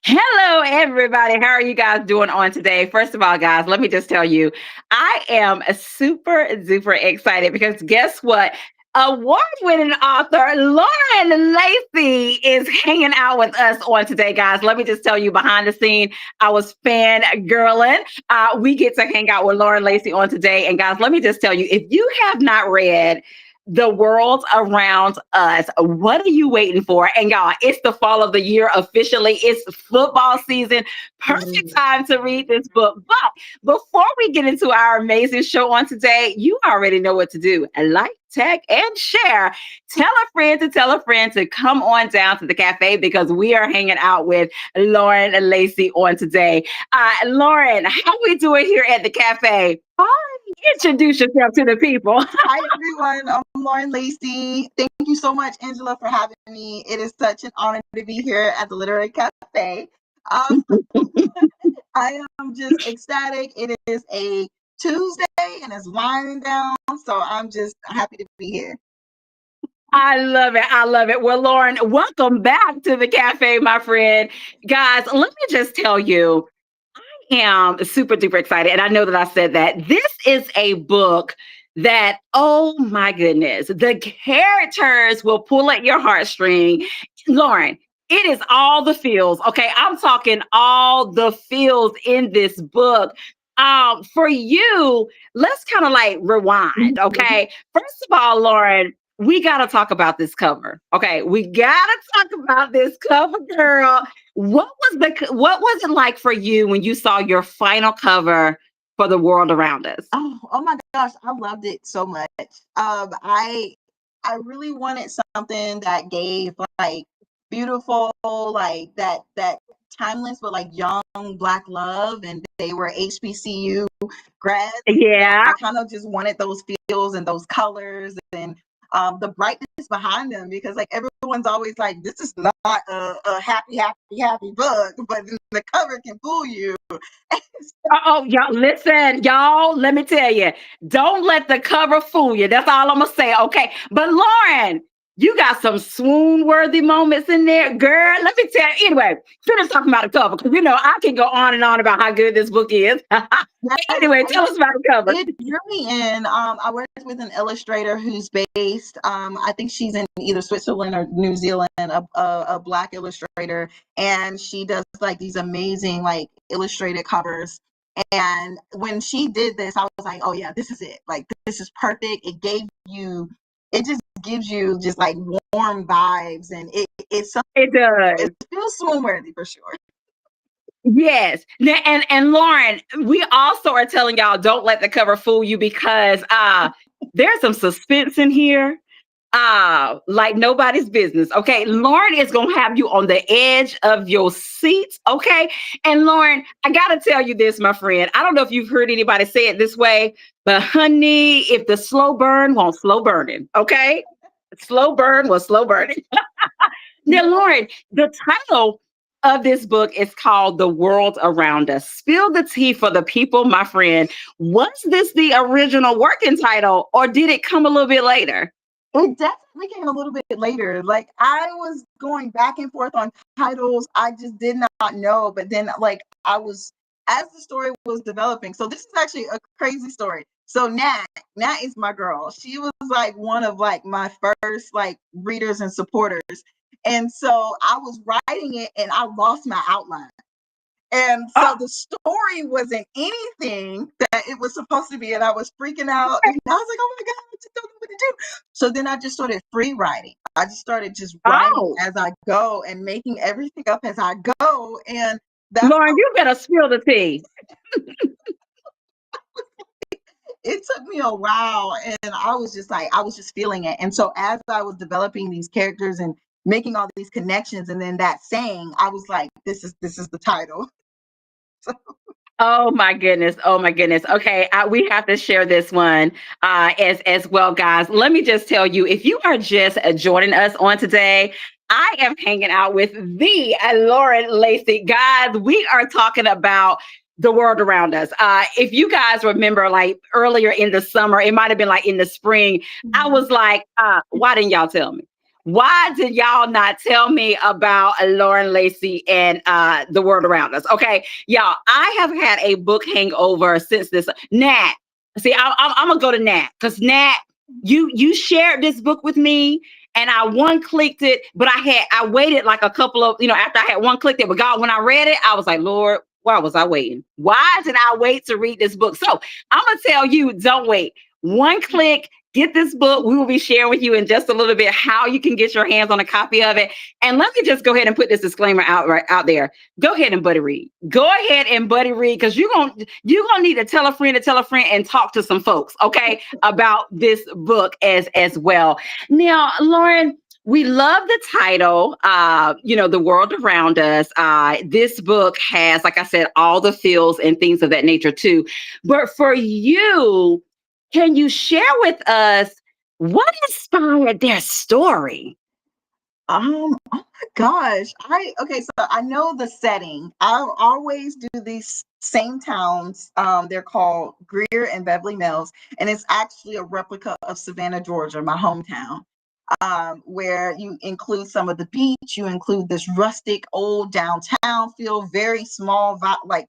Hello, everybody. How are you guys doing on today? First of all, guys, let me just tell you, I am super duper excited because guess what? Award winning author Lauren Lacey is hanging out with us on today, guys. Let me just tell you behind the scene, I was fan girling. We get to hang out with Lauren Lacey on today. And guys, let me just tell you if you have not read the world around us. What are you waiting for? And y'all, it's the fall of the year officially. It's football season. Perfect Mm. time to read this book. But before we get into our amazing show on today, you already know what to do. Like, tag, and share. Tell a friend to tell a friend to come on down to the cafe because we are hanging out with Lauren Lacey on today. Lauren, how we doing here at the cafe? Introduce yourself to the people. Hi, everyone. I'm Lauren Lacey. Thank you so much, Angela, for having me. It is such an honor to be here at the Literary Cafe. Um, I am just ecstatic. It is a Tuesday and it's winding down, so I'm just happy to be here. I love it. I love it. Well, Lauren, welcome back to the cafe, my friend. Guys, let me just tell you, I am super duper excited. And I know that I said that. This is a book that, oh my goodness, the characters will pull at your heartstring. Lauren, it is all the feels. Okay. I'm talking all the feels in this book. For you, let's kind of like rewind. Okay. First of all, Lauren, we got to talk about this cover. Okay, we got to talk about this cover, girl. What was it like for you when you saw your final cover for the world around us? Oh my gosh, I loved it so much. I really wanted something that gave like beautiful, like that timeless, but like young black love, and they were HBCU grads. Yeah. I kind of just wanted those feels and those colors and the brightness behind them because like everyone's always like, this is not a happy book, but the cover can fool you. Oh, y'all, listen, y'all, let me tell you, don't let the cover fool you. That's all I'm going to say. Okay. But Lauren, you got some swoon worthy moments in there, girl. Let me tell you. Anyway, finish talking about the cover because, I can go on and on about how good this book is. Yes, Anyway, tell us about the cover. it drew me in. I worked with an illustrator who's based, I think she's in either Switzerland or New Zealand, a black illustrator, and she does like these amazing like illustrated covers. And when she did this, I was like, oh yeah, this is it. Like this is perfect. It just gives you just like warm vibes, and it's something. It It does. feels swoon worthy for sure. Yes. Now, and Lauren, we also are telling y'all don't let the cover fool you because there's some suspense in here. Like nobody's business. Okay. Lauren is gonna have you on the edge of your seat. Okay. And Lauren, I gotta tell you this, my friend. I don't know if you've heard anybody say it this way, but honey, if the slow burn won't slow burning, okay? Slow burn was slow burning. Now, Lauren, the title of this book is called The World Around Us. Spill the tea for the people, my friend. Was this the original working title or did it come a little bit later? It definitely came a little bit later. Like I was going back and forth on titles. I just did not know. But then like I was as the story was developing. So this is actually a crazy story. So Nat is my girl. She was like one of like my first like readers and supporters. And so I was writing it and I lost my outline. And Oh, so the story wasn't anything that it was supposed to be. And I was freaking out. And I was like, oh my God, I just don't know what to do. So then I just started free writing. I just started just writing oh, as I go and making everything up as I go. And that's Lauren, how you better spill the tea. it took me a while. And I was just like, I was just feeling it. And so as I was developing these characters and making all these connections and then that saying, I was like, this is the title. Oh my goodness. Oh my goodness. Okay, we have to share this one as well, guys. Let me just tell you, if you are just joining us on today, I am hanging out with the Lauren Lacey. Guys, we are talking about the world around us. If you guys remember, like earlier in the summer, it might have been like in the spring, I was like, why didn't y'all tell me? Why did y'all not tell me about Lauren Lacey and the world around us? Okay, y'all, I have had a book hangover since this. Nat, see, I'm gonna go to Nat because Nat, you shared this book with me. And I one clicked it, but I waited like a couple of, after I had one clicked it. But God, when I read it, I was like, Lord, why was I waiting? Why did I wait to read this book? So I'm gonna tell you, don't wait. One click, get this book. We will be sharing with you in just a little bit how you can get your hands on a copy of it. And let me just go ahead and put this disclaimer out there. Go ahead and buddy read. Go ahead and buddy read because you're gonna need to tell a friend and talk to some folks, okay, about this book as well. Now, Lauren, we love the title, the world around us. This book has, like I said, all the feels and things of that nature too. But for you, can you share with us what inspired their story? Oh my gosh. So I know the setting. I always do these same towns. They're called Greer and Beverly Mills, and it's actually a replica of Savannah, Georgia, my hometown. Where you include some of the beach, you include this rustic old downtown feel, very small, like,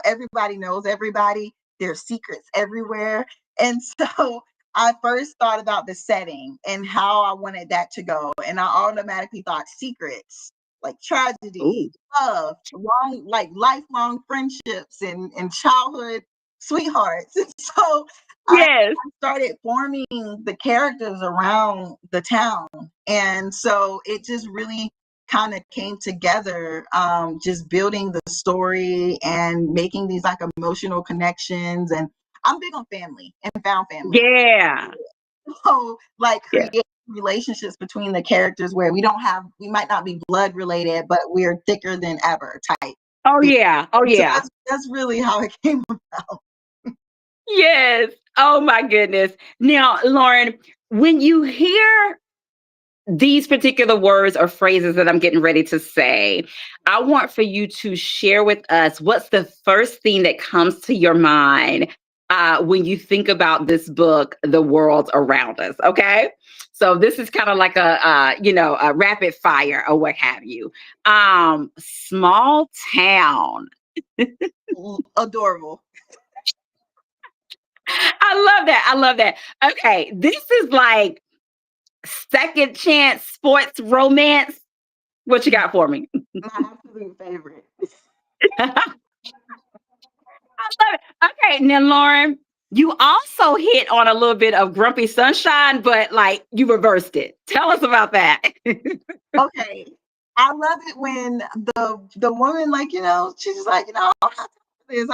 everybody knows everybody. There's secrets everywhere. And so I first thought about the setting and how I wanted that to go. And I automatically thought secrets, like tragedy, Ooh, love, long, like lifelong friendships and childhood sweethearts. And so I yes. started forming the characters around the town. And so it just really kind of came together, just building the story and making these like emotional connections. And I'm big on family and found family. Yeah. So like Yeah. create relationships between the characters where we might not be blood related, but we're thicker than ever type. Oh, yeah. Oh, So yeah. that's really how it came about. Yes. Oh, my goodness. Now, Lauren, when you hear these particular words or phrases that I'm getting ready to say, I want for you to share with us what's the first thing that comes to your mind when you think about this book, The World Around Us. Okay. So this is kind of like a rapid fire or what have you. Small town. Adorable. I love that. I love that. Okay. This is like second chance sports romance. What you got for me? My absolute favorite. I love it. Okay, now Lauren, you also hit on a little bit of grumpy sunshine, but like you reversed it. Tell us about that. Okay. I love it when the woman, like, she's just like, I'm not this.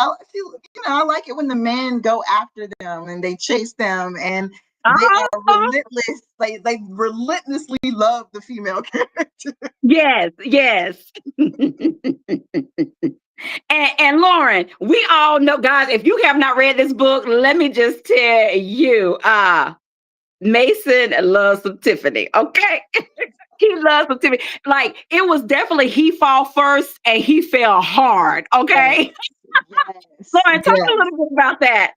I like it when the men go after them and they chase them and they are Uh-huh. relentless. They relentlessly love the female character. Yes, yes. And Lauren, we all know, guys, if you have not read this book, let me just tell you, Mason loves some Tiffany. Okay. He loves some Tiffany. Like it was definitely he fall first and he fell hard. Yes, Okay. yes, Lauren, talk a yes. little bit about that.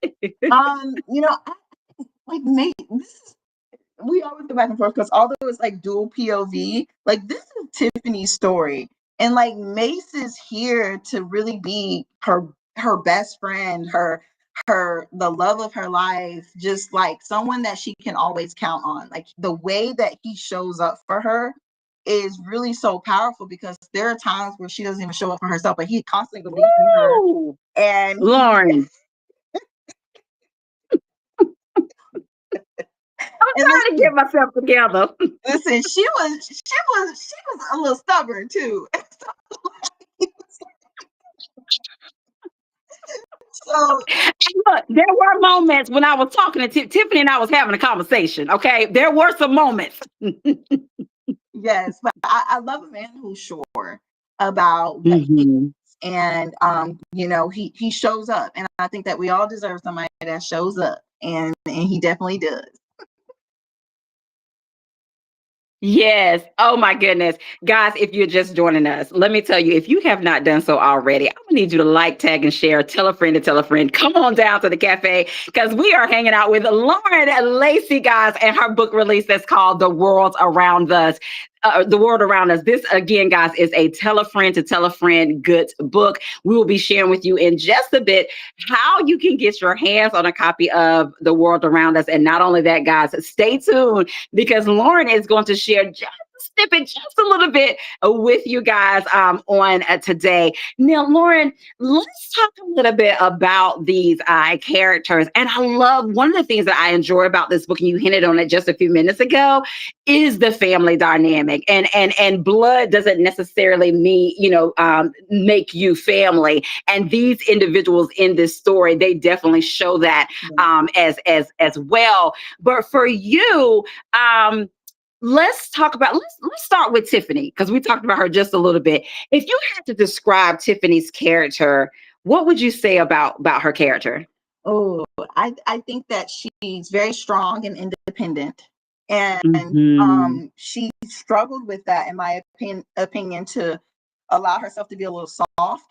I, like mate, we always go back and forth because although it's like dual POV, like this is Tiffany's story, and like Mace is here to really be her best friend, her the love of her life, just like someone that she can always count on. Like the way that he shows up for her is really so powerful because there are times where she doesn't even show up for herself, but he constantly believes in her, Woo! and he Lauren, I'm and trying to get myself together. listen, she was a little stubborn too. So Look, there were moments when I was talking to Tiffany and I was having a conversation. Okay. There were some moments. yes, but I love a man who's sure about what he Mhm. and he shows up, and I think that we all deserve somebody that shows up, and he definitely does. Yes. Oh my goodness. Guys, if you're just joining us, let me tell you, if you have not done so already, I'm need you to like, tag, and share. Tell a friend to tell a friend. Come on down to the cafe because we are hanging out with Lauren Lacey, guys, and her book release that's called The World Around Us. The World Around Us. This, again, guys, is a tell a friend to tell a friend good book. We will be sharing with you in just a bit how you can get your hands on a copy of The World Around Us. And not only that, guys, stay tuned because Lauren is going to share just snippet just a little bit with you guys on today. Now, Lauren, let's talk a little bit about these characters. And I love one of the things that I enjoy about this book, and you hinted on it just a few minutes ago, is the family dynamic. And blood doesn't necessarily mean, make you family. And these individuals in this story, they definitely show that as well. But for you, let's start with Tiffany because we talked about her just a little bit. If you had to describe Tiffany's character, what would you say about her character? Oh, I think that she's very strong and independent. And Mhm. she struggled with that, in my opinion, to allow herself to be a little soft.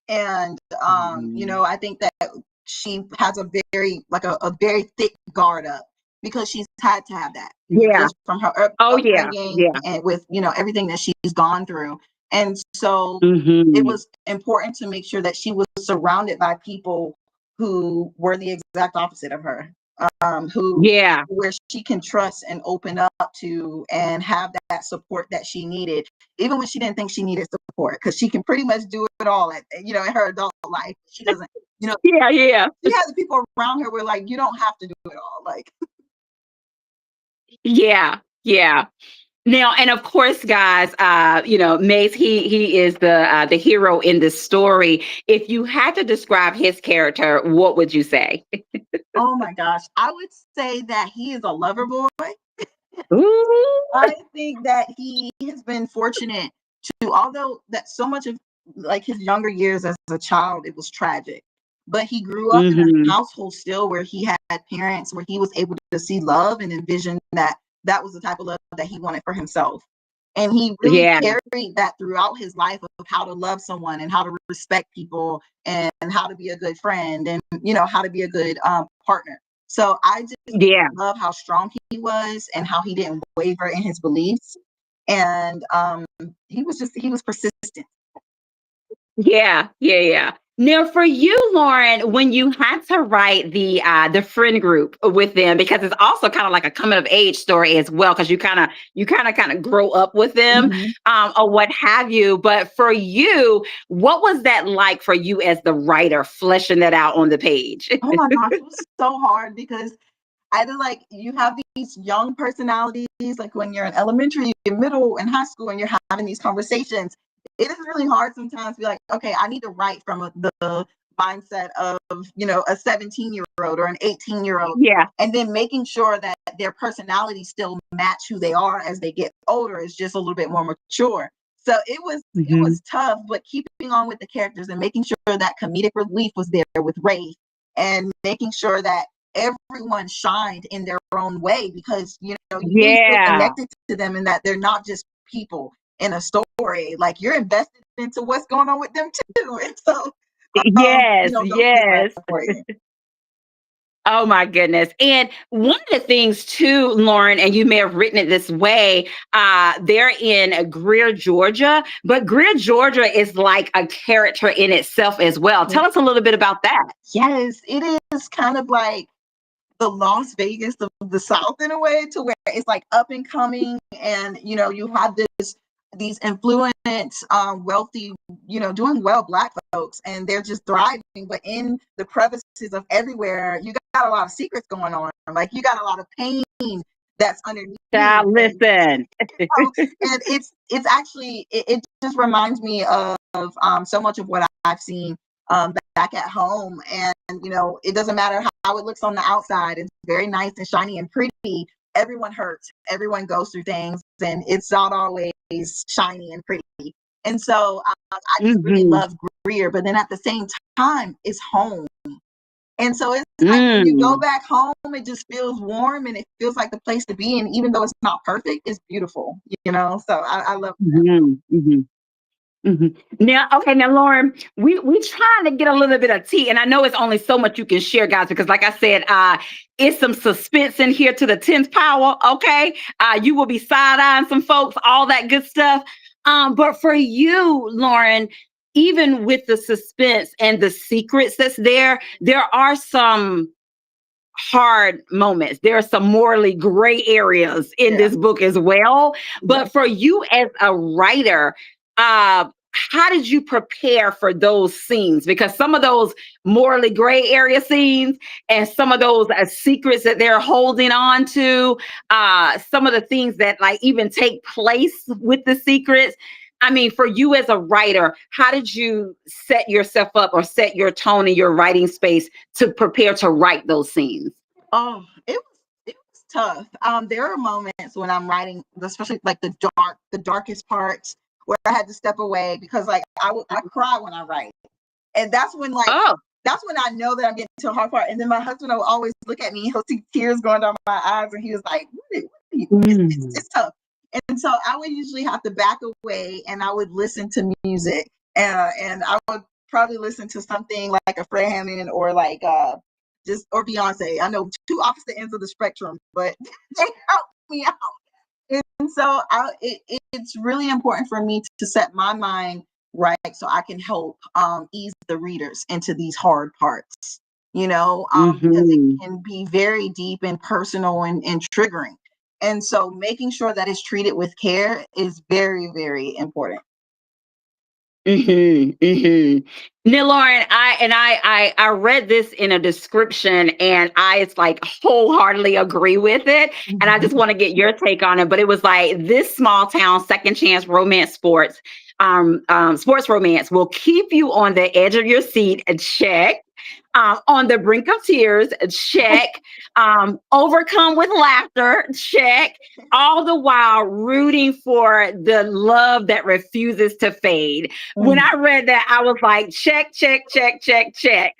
And Mhm. I think that she has a very thick guard up because she's had to have that Yeah. just from her Oh yeah. upbringing Yeah. and with everything that she's gone through. And so it Mhm. was important to make sure that she was surrounded by people who were the exact opposite of her, who Yeah. where she can trust and open up to and have that support that she needed, even when she didn't think she needed support, because she can pretty much do it all in her adult life. She doesn't, Yeah. Yeah. she has the people around her where like you don't have to do it all. Like, Yeah. Yeah. Now, and of course, guys, Mace, he is the hero in this story. If you had to describe his character, what would you say? oh my gosh, I would say that he is a lover boy. Ooh. I think that he has been fortunate to, although that so much of like his younger years as a child, it was tragic. But he grew up in a Mhm. household still where he had parents where he was able to see love and envision that that was the type of love that he wanted for himself. And he really Yeah. carried that throughout his life of how to love someone and how to respect people and how to be a good friend and how to be a good partner. So I just Yeah. love how strong he was and how he didn't waver in his beliefs. And he was persistent. Yeah, yeah, yeah. Now, for you, Lauren, when you had to write the friend group with them, because it's also kind of like a coming of age story as well, because you kind of grow up with them, Mhm. or what have you. But for you, what was that like for you as the writer, fleshing that out on the page? Oh my gosh, it was so hard because either like you have these young personalities, like when you're in elementary, in middle, and high school, and you're having these conversations. It is really hard sometimes to be like, okay, I need to write from the mindset of a 17-year-old or an 18-year-old, Yeah. and then making sure that their personalities still match who they are as they get older is just a little bit more mature. So it Hmm. was tough, but keeping on with the characters and making sure that comedic relief was there with Ray, and making sure that everyone shined in their own way, because you really feel Yeah. connected to them and that they're not just people in a story. Like you're invested into what's going on with them too. And so Yes. those things are Yes. important. Oh my goodness. And one of the things too, Lauren, and you may have written it this way, they're in Greer, Georgia, but Greer, Georgia is like a character in itself as well. Tell us a little bit about that. Yes, it is kind of like the Las Vegas of the South in a way, to where it's like up and coming, and you have these influent, wealthy, doing well Black folks, and they're just thriving. But in the crevices of everywhere, you got a lot of secrets going on. Like you got a lot of pain that's underneath, Child, and listen. and it's actually it just reminds me of so much of what I've seen back at home. And it doesn't matter how it looks on the outside, it's very nice and shiny and pretty. Everyone hurts, everyone goes through things, and it's not always shiny and pretty. And so I just really Hmm. love Greer, but then at the same time it's home. And so it's like when you go Mm. back home, it just feels warm and it feels like the place to be. And even though it's not perfect, it's beautiful. So I love that. Hmm. Hmm. Now, okay, now Lauren, we trying to get a little bit of tea, and I know it's only so much you can share, guys, because like I said, it's some suspense in here to the 10th power. Okay, you will be side eyeing some folks, all that good stuff. But for you, Lauren, even with the suspense and the secrets that's there are some hard moments. There are some morally gray areas in Yeah. this book as well. Yeah. But for you as a writer, uh, how did you prepare for those scenes? Because some of those morally gray area scenes and some of those secrets that they're holding on to, some of the things that like even take place with the secrets. I mean, for you as a writer, how did you set yourself up or set your tone in your writing space to prepare to write those scenes? Oh, it was tough. There are moments when I'm writing, especially like the darkest parts, where I had to step away because like I cry when I write, and Oh, that's when I know that I'm getting to a hard part. And then my husband will always look at me, and he'll see tears going down my eyes, and he was like, mm, it's tough. And so I would usually have to back away, and I would listen to music, and I would probably listen to something like a Fred Hammond or like just or Beyonce. I know two opposite ends of the spectrum, but they help me out. And so it's really important for me to set my mind right so I can help ease the readers into these hard parts, because it mhm. can be very deep and personal and triggering. And so making sure that it's treated with care is very, very important. Mhm, mhm. Now, Lauren, I read this in a description, and I it's like wholeheartedly agree with it, and I just Mhm. want to get your take on it. But it was like this small town second chance romance sports romance will keep you on the edge of your seat. Check. On the brink of tears. Check. Overcome with laughter. Check. All the while rooting for the love that refuses to fade. When Mm. I read that, I was like, check, check, check, check, check.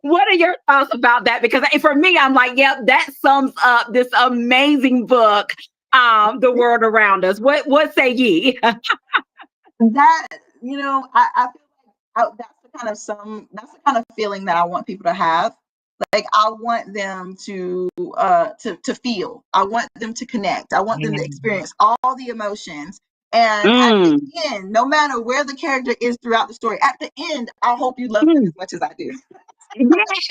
What are your thoughts about that? Because for me, I'm like, yep, that sums up this amazing book, The World Around Us. What say ye? That I feel like that's the kind of feeling that I want people to have. Like I want them to feel. I want them to connect. I want them to experience all the emotions. And at the Mm, end, no matter where the character is throughout the story, at the end, I hope you love them mm, as much as I do. yes.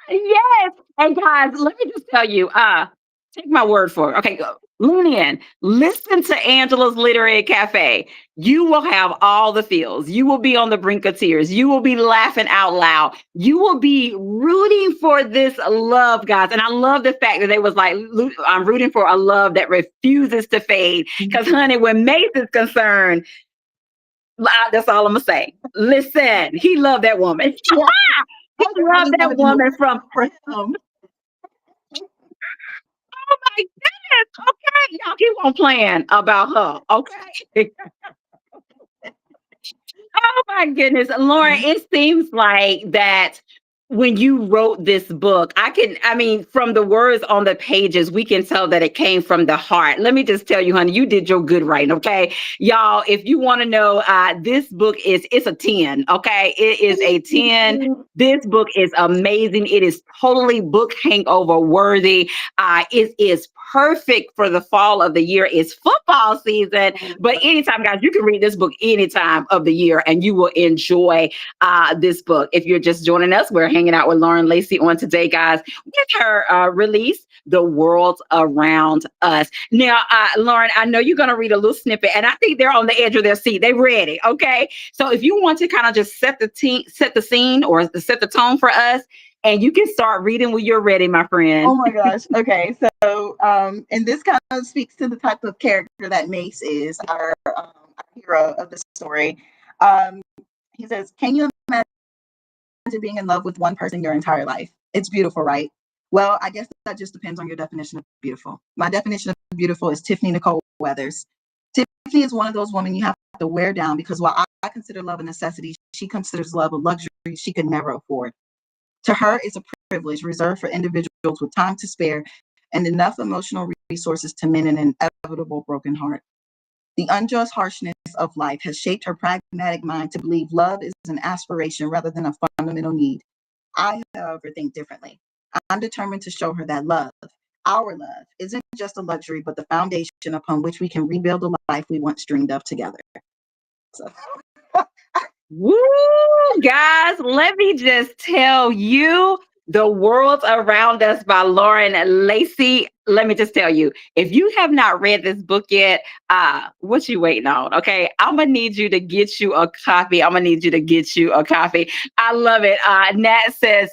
Yes. And guys, let me just tell you, take my word for it. Okay, go. Lean in. Listen to Angela's Literary Cafe. You will have all the feels. You will be on the brink of tears. You will be laughing out loud. You will be rooting for this love, guys. And I love the fact that they was like, I'm rooting for a love that refuses to fade. Because, honey, when Mace is concerned, that's all I'm gonna say. Listen, he loved that woman. Yeah, He I loved really want that to do the woman worst from for him. oh my goodness. Okay, y'all keep on playing about her. Okay. Oh my goodness, Lauren, it seems like that when you wrote this book, I mean, from the words on the pages, we can tell that it came from the heart. Let me just tell you, honey, you did your good writing, okay? Y'all, if you want to know, this book it's a 10, okay? It is a 10. This book is amazing. It is totally book hangover worthy. It is perfect for the fall of the year. It's football season, but anytime, guys, you can read this book any time of the year and you will enjoy this book. If you're just joining us, we're hanging out with Lauren Lacey on today, guys, with her release, The World Around Us. Now, Lauren, I know you're going to read a little snippet, and I think they're on the edge of their seat. They ready, okay? So if you want to kind of just set the scene or set the tone for us, and you can start reading when you're ready, my Oh friend. my gosh. Okay. So, and this kind of speaks to the type of character that Mace is, our hero of the story. Um, he says, "Can you imagine being in love with one person your entire life? It's beautiful, right? Well, I guess that just depends on your definition of beautiful. My definition of beautiful is Tiffany Nicole Weathers. Tiffany is one of those women you have to wear down because while I consider love a necessity, she considers love a luxury she could never afford. To her, it's a privilege reserved for individuals with time to spare and enough emotional resources to mend an inevitable broken heart. The unjust harshness of life has shaped her pragmatic mind to believe love is an aspiration rather than a fundamental need. I, however, think differently. I'm determined to show her that love, our love, isn't just a luxury, but the foundation upon which we can rebuild the life we once dreamed of together. So, Woo, guys, let me just tell you, The World Around Us by Lauren Lacey. Let me just tell you, if you have not read this book yet, what you waiting on? Okay, I'm gonna need you to get you a copy. I'm gonna need you to get you a copy. I love it. Nat says,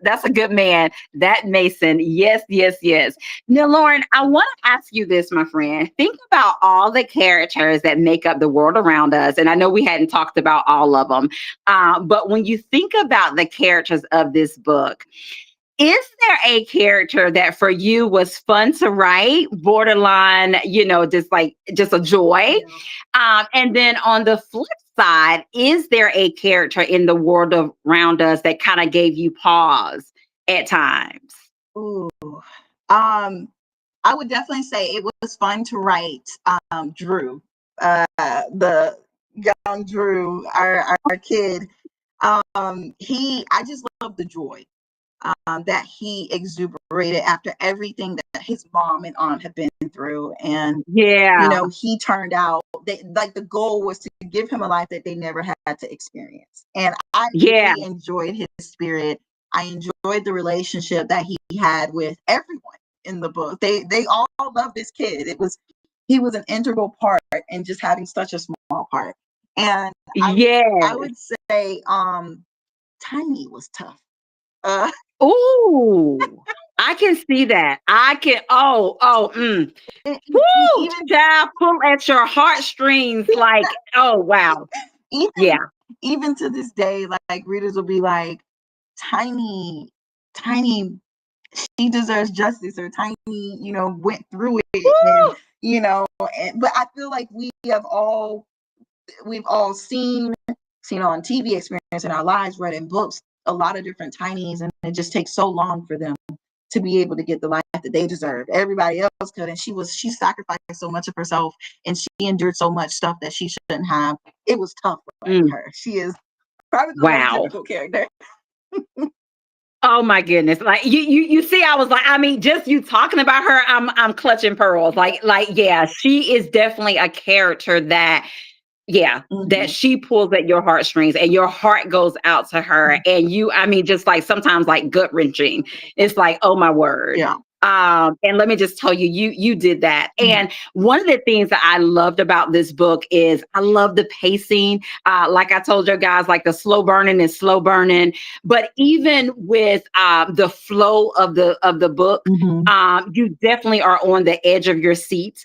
that's a good man. That Mason. Yes, yes, yes. Now, Lauren, I want to ask you this, my friend. Think about all the characters that make up the world around us. And I know we hadn't talked about all of them. But when you think about the characters of this book, is there a character that for you was fun to write, borderline, just a joy? yeah. And then on the flip side, is there a character in the world around us that kind of gave you pause at times? Ooh. Um, I would definitely say it was fun to write Drew, the young Drew, our kid. I just love the joy that he exuberated after everything that his mom and aunt had been through. And, Yeah, he turned out, like the goal was to give him a life that they never had to experience. And I yeah, really enjoyed his spirit. I enjoyed the relationship that he had with everyone in the book. They all loved this kid. He was an integral part in just having such a small part. And I yes. would say Tiny was tough. Uh, Ooh, I can see that. I can. Woo, even child, pull at your heartstrings. Like, oh wow, even yeah, even to this day, like readers will be like, Tiny, Tiny, she deserves justice, or Tiny, went through it, and woo, but I feel like we've all seen on TV, experience in our lives, read in books, a lot of different Tinies, and it just takes so long for them to be able to get the life that they deserve. Everybody else could, and she sacrificed so much of herself, and she endured so much stuff that she shouldn't have. It was tough writing mm, her. She is probably the most wow. difficult character. Oh my goodness! Like you see, I was like, I mean, just you talking about her, I'm clutching pearls. Yeah, she is definitely a character that yeah, that Mm-hmm. she pulls at your heartstrings and your heart goes out to her. And I mean, just like sometimes like gut wrenching. It's like, oh my word. Yeah. And let me just tell you, you did that. Mm-hmm. And one of the things that I loved about this book is I love the pacing. Like I told you guys, like the slow burning is slow burning. But even with the flow of the book, Mm-hmm. you definitely are on the edge of your seat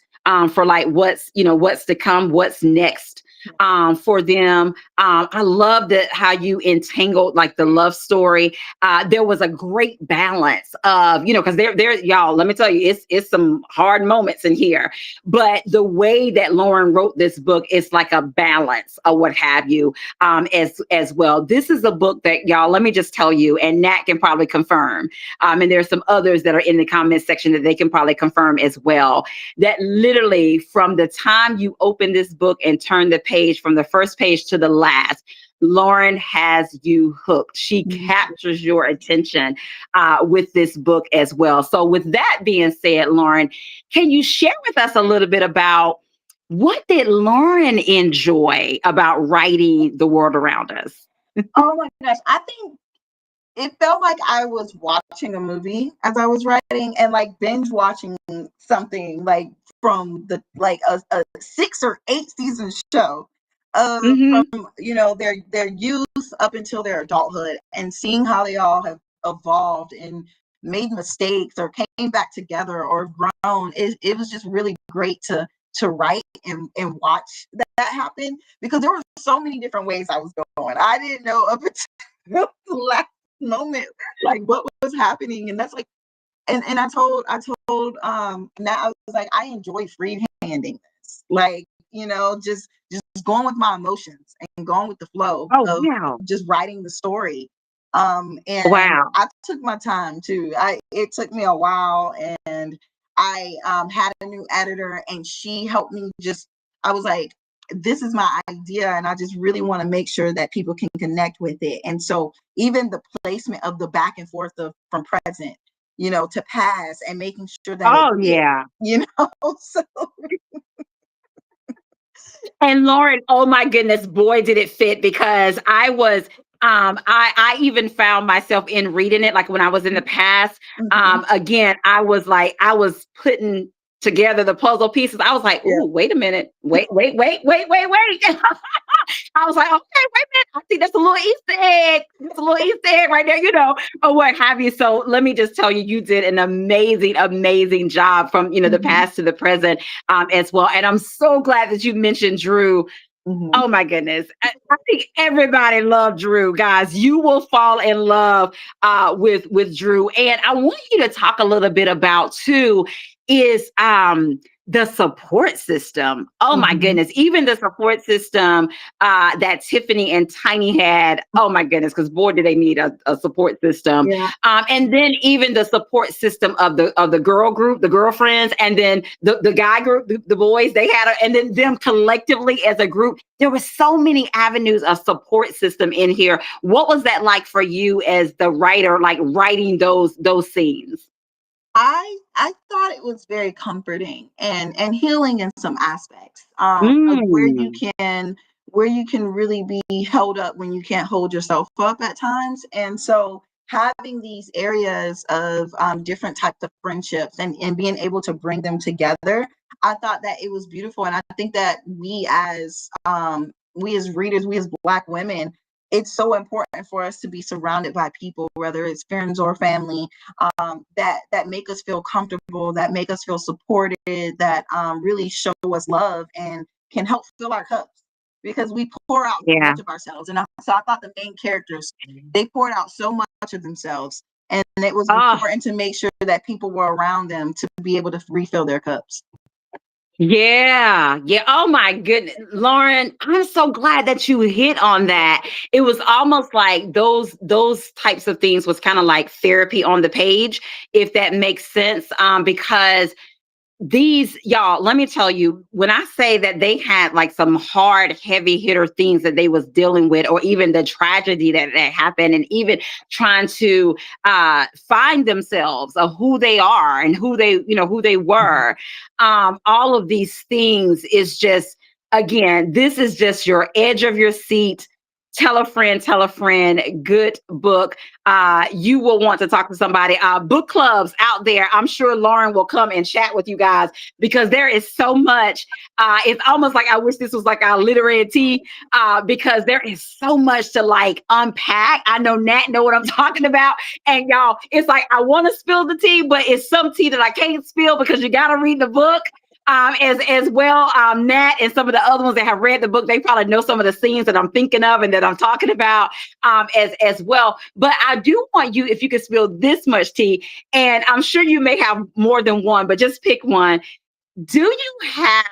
for like what's to come, what's next for them. I love that how you entangled like the love story. There was a great balance of because there y'all. Let me tell you, it's some hard moments in here, but the way that Lauren wrote this book is like a balance of what have you as well. This is a book that y'all. Let me just tell you, and Nat can probably confirm. And there's some others that are in the comment section that they can probably confirm as well that literally from the time you open this book and turn the page from the first page to the last, Lauren has you hooked. She captures your attention with this book as well. So, with that being said, Lauren, can you share with us a little bit about what did Lauren enjoy about writing the world around us? Oh my gosh. I think it felt like I was watching a movie as I was writing, and like binge watching something like from the like a 6 or 8 season show Mm-hmm. from their youth up until their adulthood, and seeing how they all have evolved and made mistakes or came back together or grown. It was just really great to write and watch that happen, because there were so many different ways I was going. I didn't know up until the last moment like what was happening. And that's like, and I told now, I was like, I enjoy free handing this, like, just going with my emotions and going with the flow Oh, of wow. just writing the story. And Wow. I took my time too. It took me a while, and I had a new editor, and she helped me just I was like, this is my idea, and I just really want to make sure that people can connect with it. And so even the placement of the back and forth of from present, to past, and making sure that it Oh fit, yeah. so And Lauren, oh my goodness, boy, did it fit because I even found myself in reading it like when I was in the past. mhm, Again, I was putting together the puzzle pieces. I was like, yeah. "Ooh, wait a minute. Wait." I was like, okay, wait a minute. I think that's a little Easter egg. That's a little Easter egg right there, or what have you. So let me just tell you, you did an amazing, amazing job from the Mhm, past to the present as well. And I'm so glad that you mentioned Drew. mhm. Oh my goodness. I think everybody loved Drew, guys. You will fall in love with Drew. And I want you to talk a little bit about too is the support system. Oh my Mhm. goodness. Even the support system that Tiffany and Tiny had. Oh my goodness, because boy, do they need a support system. Yeah. And then even the support system of the girl group, the girlfriends, and then the guy group, the boys, they had, and then them collectively as a group. There were so many avenues of support system in here. What was that like for you as the writer, like writing those scenes? I thought it was very comforting and healing in some aspects, of Mm, where you can really be held up when you can't hold yourself up at times. And so having these areas of different types of friendships and being able to bring them together, I thought that it was beautiful. And I think that we as readers, we as Black women, it's so important for us to be surrounded by people, whether it's friends or family, that make us feel comfortable, that make us feel supported, that really show us love and can help fill our cups, because we pour out so yeah. much of ourselves. And so I thought the main characters, they poured out so much of themselves, and it was Oh, important to make sure that people were around them to be able to refill their cups. yeah, yeah. Oh my goodness, Lauren, I'm so glad that you hit on that. It was almost like those types of things was kind of like therapy on the page, if that makes sense. Because these y'all, let me tell you, when I say that they had like some hard heavy hitter things that they was dealing with, or even the tragedy that happened, and even trying to find themselves of who they are and who they Mhm. were, all of these things is just, again, this is just your edge of your seat. Tell a friend, good book. You will want to talk to somebody. Book clubs out there. I'm sure Lauren will come and chat with you guys because there is so much. It's almost like I wish this was like our literary tea because there is so much to like unpack. I know Nat know what I'm talking about, and y'all, it's like I want to spill the tea, but it's some tea that I can't spill because you got to read the book. As well, Nat and some of the other ones that have read the book, they probably know some of the scenes that I'm thinking of and that I'm talking about as well. But I do want you, if you could spill this much tea, and I'm sure you may have more than one, but just pick one. Do you have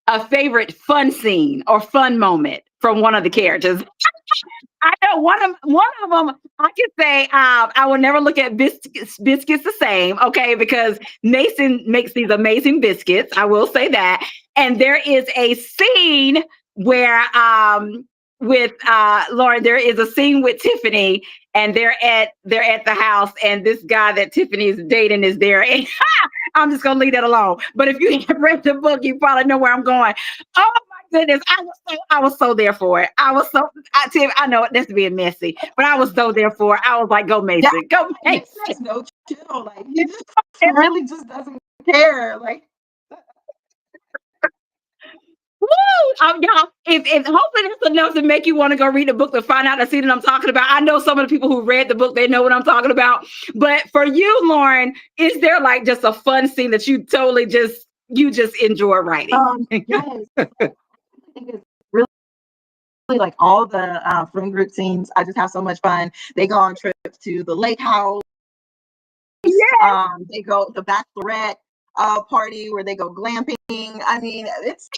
a favorite fun scene or fun moment from one of the characters? I know one of them. I can say I will never look at biscuits the same. Okay, because Mason makes these amazing biscuits. I will say that. And there is a scene where with Lauren, there is a scene with Tiffany, and they're at the house, and this guy that Tiffany is dating is there. And I'm just gonna leave that alone. But if you have read the book, you probably know where I'm going. Oh my goodness, I was so there for it. Tim, I know that's being messy, but I was so there for it. I was like, go Yeah, Mason, go Mason Mason. has no chill. Like he just really just doesn't care. Like Woo! Y'all, if hopefully that's enough to make you want to go read the book to find out the scene that I'm talking about. I know some of the people who read the book, they know what I'm talking about. But for you, Lauren, is there like just a fun scene that you just enjoy writing? yes, I think it's really like all the friend group scenes. I just have so much fun. They go on trips to the lake house. Yeah. They go the bachelorette party where they go glamping. I mean, it's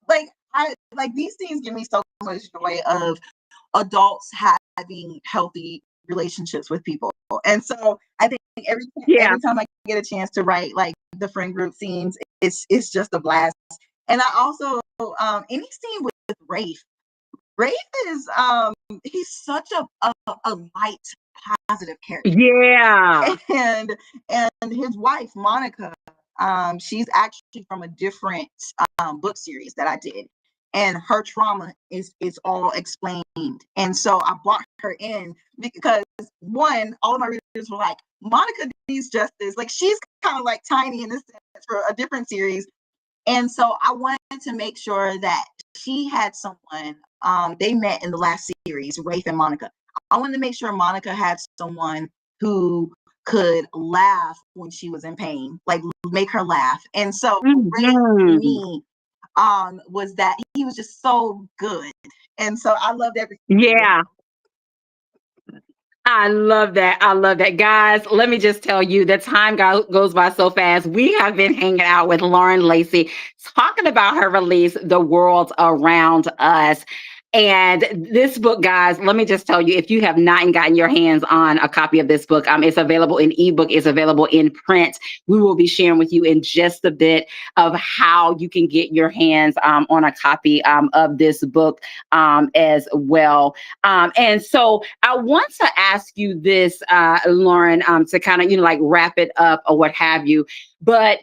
like I like these scenes give me so much joy of adults having healthy relationships with people. And so I think every Yeah. every time I get a chance to write like the friend group scenes, it's just a blast. And I also any scene with Rafe. Rafe is he's such a light, positive character. Yeah. And his wife, Monica, she's actually from a different book series that I did. And her trauma is all explained. And so I brought her in because one, all of my readers were like, Monica needs justice. Like she's kind of like tiny in this sense for a different series. And so I wanted to make sure that she had someone, they met in the last series, Rafe and Monica. I wanted to make sure Monica had someone who could laugh when she was in pain, like make her laugh. And so Rafe to Mhm. me was that he was just so good. And so I loved everything he did with Yeah. I love that. I love that. Guys, let me just tell you, the time goes by so fast. We have been hanging out with Lauren Lacey, talking about her release, The World Around Us. And this book, guys, let me just tell you, if you have not gotten your hands on a copy of this book, it's available in ebook, it's available in print. We will be sharing with you in just a bit of how you can get your hands on a copy of this book as well. And so I want to ask you this, Lauren, to kind of, like wrap it up or what have you. But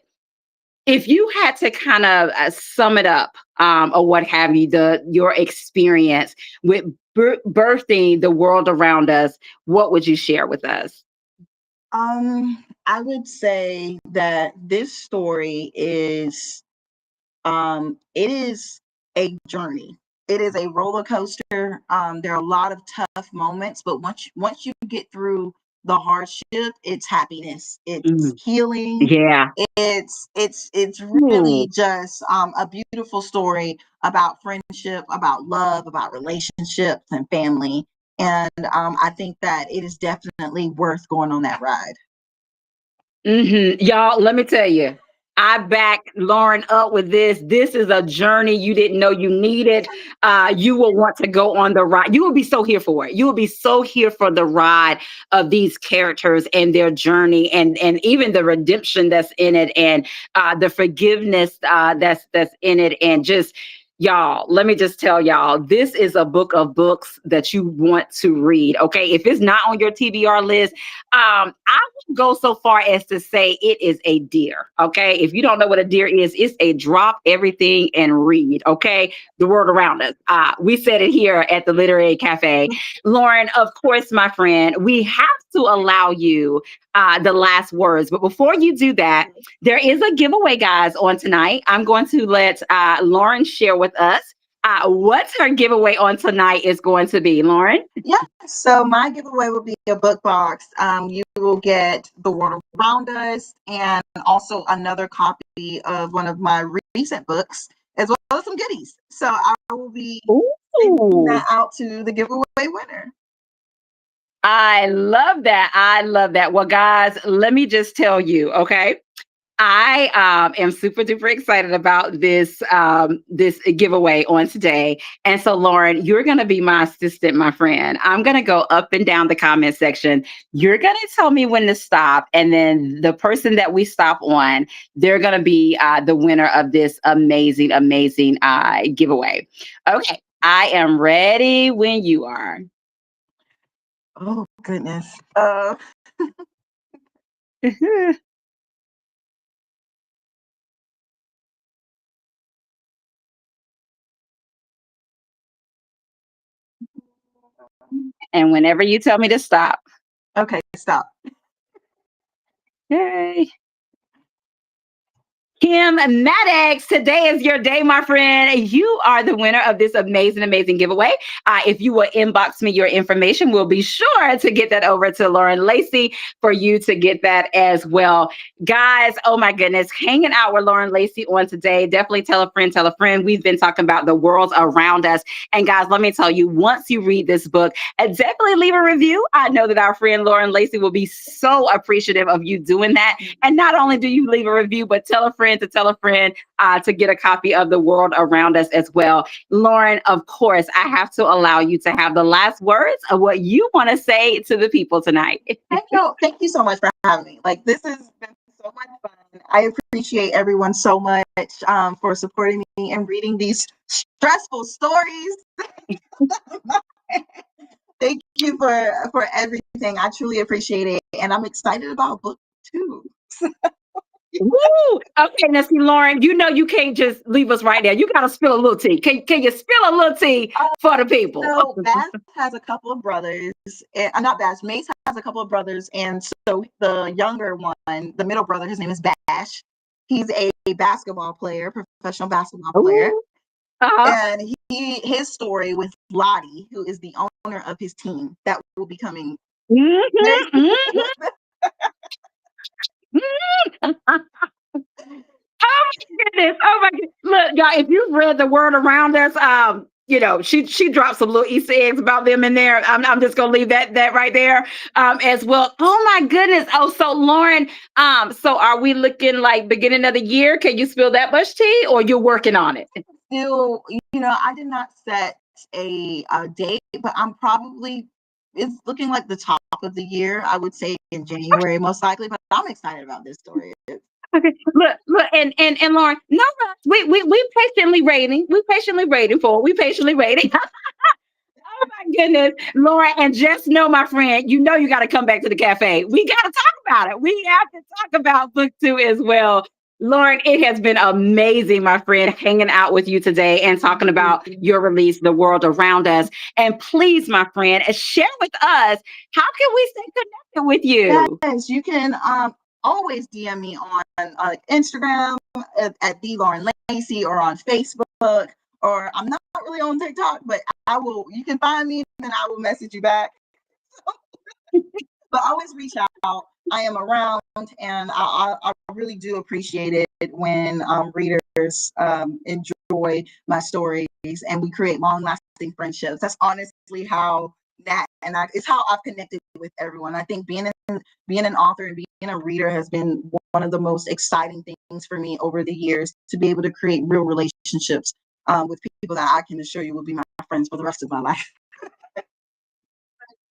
if you had to kind of sum it up or what have you, your experience with birthing the world around us, what would you share with us? I would say that this story is it is a journey. It is a roller coaster. There are a lot of tough moments, but once you get through the hardship, it's happiness. It's Mm, healing. yeah. It's Ooh. really just a beautiful story about friendship, about love, about relationships and family. And I think that it is definitely worth going on that ride. Y'all, let me tell you, I back Lauren up with this. This is a journey you didn't know you needed. You will want to go on the ride. You will be so here for it. You will be so here for the ride of these characters and their journey, and even the redemption that's in it, and the forgiveness that's in it, and just. Y'all, let me just tell y'all, this is a book of books that you want to read. Okay. If it's not on your TBR list, I go so far as to say it is a deer. Okay. If you don't know what a deer is, it's a drop everything and read. Okay. The world around us. We said it here at the Literary Cafe. Lauren, of course, my friend, we have to allow you the last words. But before you do that, there is a giveaway, guys, on tonight. I'm going to let Lauren share with us what her giveaway on tonight is going to be. Lauren? Yeah, so my giveaway will be a book box. You will get The World Around Us and also another copy of one of my recent books, as well as some goodies. So I will be sending Ooh. that out to the giveaway winner. I love that. I love that. Well, guys, let me just tell you, okay? I am super duper excited about this giveaway on today. And so, Lauren, you're going to be my assistant, my friend. I'm going to go up and down the comment section. You're going to tell me when to stop, and then the person that we stop on, they're going to be the winner of this amazing, amazing giveaway. Okay, I am ready when you are. Oh, goodness. And whenever you tell me to stop. Okay, stop. Yay. Kim Maddox, today is your day, my friend. You are the winner of this amazing, amazing giveaway. If you will inbox me your information, we'll be sure to get that over to Lauren Lacey for you to get that as well. Guys, oh my goodness, hanging out with Lauren Lacey on today. Definitely tell a friend, tell a friend. We've been talking about the world around us. And guys, let me tell you, once you read this book, definitely leave a review. I know that our friend Lauren Lacey will be so appreciative of you doing that. And not only do you leave a review, but tell a friend to tell a friend to get a copy of The World Around Us as well. Lauren, of course, I have to allow you to have the last words of what you want to say to the people tonight. Thank you so much for having me. Like this has been so much fun. I appreciate everyone so much for supporting me and reading these stressful stories. Thank you for everything. I truly appreciate it, and I'm excited about book two. Woo! Okay, now see, Lauren, you know you can't just leave us right there. You gotta spill a little tea. Can you spill a little tea for the people? So Bass has a couple of brothers, and not Bass. Mace has a couple of brothers, and so the younger one, the middle brother, his name is Bash. He's a basketball player, professional basketball player, Ooh, uh-huh. and his story with Lottie, who is the owner of his team, that will be coming very Mm-hmm, soon. mm-hmm, mm-hmm. Oh my goodness. Oh my goodness. Look, y'all, if you've read the word around us, she dropped some little Easter eggs about them in there. I'm just gonna leave that right there as well. Oh my goodness. Oh, so Lauren, so are we looking like beginning of the year? Can you spill that much tea or you're working on it? Still, I did not set a date, but I'm probably it's looking like the top of the year. I would say in January, most likely, but I'm excited about this story. Okay, look, and Lauren, no rush. We patiently waiting. We patiently waiting for it. We patiently waiting. Oh my goodness, Lauren, and just know, my friend, you know you got to come back to the cafe. We got to talk about it. We have to talk about book two as well. Lauren, it has been amazing, my friend, hanging out with you today and talking about your release, The World Around Us. And please, my friend, share with us, how can we stay connected with you? Yes, you can always DM me on Instagram at the Lauren Lacey or on Facebook, or I'm not really on TikTok, but I will. You can find me and I will message you back. But always reach out. I am around, and I really do appreciate it when readers enjoy my stories and we create long lasting friendships. That's honestly how it's how I've connected with everyone. I think being an author and being a reader has been one of the most exciting things for me over the years, to be able to create real relationships with people that I can assure you will be my friends for the rest of my life.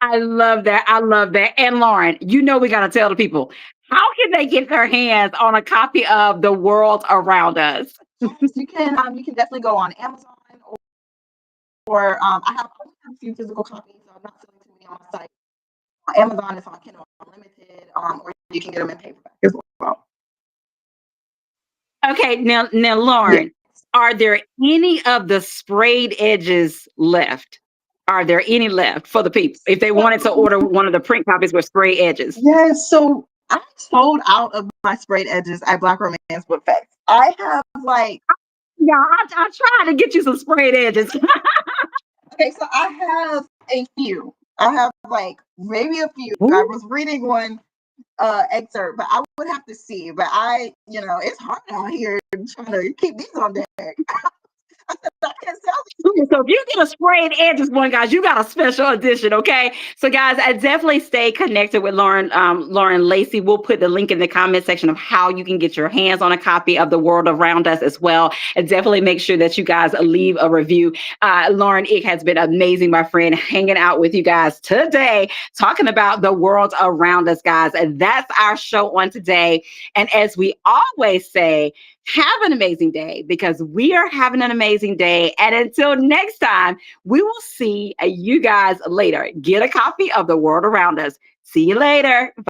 I love that. I love that. And Lauren, you know we got to tell the people, how can they get their hands on a copy of The World Around Us? You can definitely go on Amazon, or I only have a few physical copies, so I'm not selling too many on my site. Amazon is on Kindle Unlimited, or you can get them in paperback as well. Okay, now, Yeah. Lauren, are there any of the sprayed edges left? Are there any left for the people if they wanted to order one of the print copies with sprayed edges? Yes, so I sold out of my sprayed edges at Black Romance Book Fest. I have like Yeah, I tried to get you some sprayed edges. okay, so I have a few. I have like maybe a few. I Ooh. was reading one excerpt, but I would have to see. But it's hard out here trying to keep these on deck. I can sell these. So if you get a sprayed edges one, guys, you got a special edition, okay? So guys, I definitely stay connected with Lauren Lacey. We'll put the link in the comment section of how you can get your hands on a copy of The World Around Us as well. And definitely make sure that you guys leave a review. Lauren, it has been amazing, my friend, hanging out with you guys today, talking about the world around us, guys. And that's our show on today. And as we always say, have an amazing day, because we are having an amazing day. And until next time, we will see you guys later. Get a copy of The World Around Us. See you later.